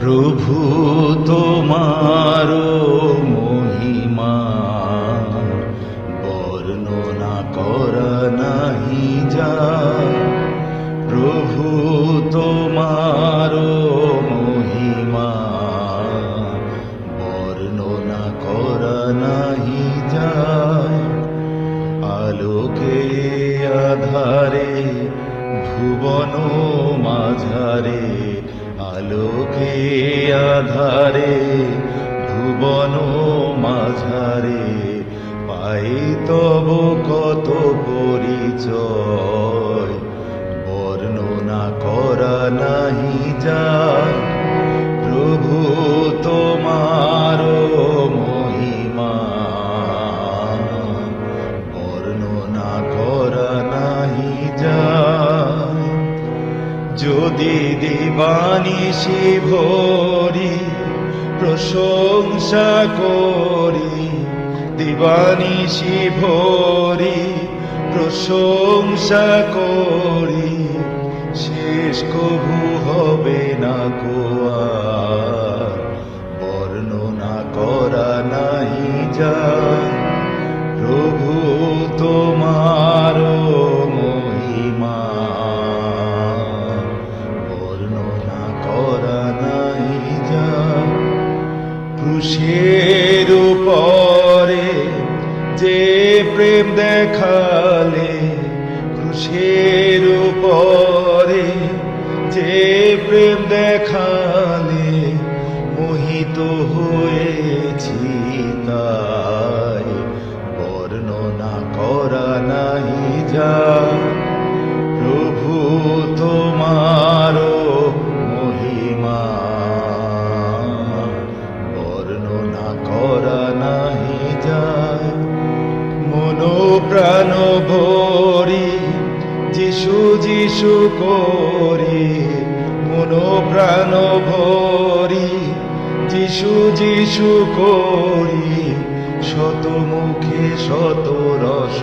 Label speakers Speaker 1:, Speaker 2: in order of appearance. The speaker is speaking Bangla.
Speaker 1: প্রভু তোমার মহিমা বর্ণনা করা নাহি যায়। প্রভু তোমার মহিমা বর্ণনা করা নাহি যায়। আলোকে আধারে ভুবন মাঝারে, আলোকে আধারে ভুবন মাঝারে, পাই তব কত পরিচয় বর্ণনা করা নাহি যায়। প্রভু তোমার মহিমা বর্ণনা করা নাহি যায়। যদি দিবানিশি ভরি প্রশংসা করি, দিবানিশি ভরি প্রশংসা করি, শেষ কভু হবে না কোয়ার বর্ণনা করা নাহি যায়। প্রভু তোমার মহিমা বর্ণনা করা নাহি যায়। ক্রুশের উপরে যে প্রেম দেখালে, ক্রুশের উপরে যে প্রেম দেখালে, মোহিত হয়েছি তাই বর্ণনা করা নাহি যায়। প্রভু তোমার মহিমা বর্ণনা করা নাহি যায়। মন প্রাণ ভরি যিশু যিশু করি, মন প্রাণ ভরি যিশু যিশু করি, শত মুখে শত রস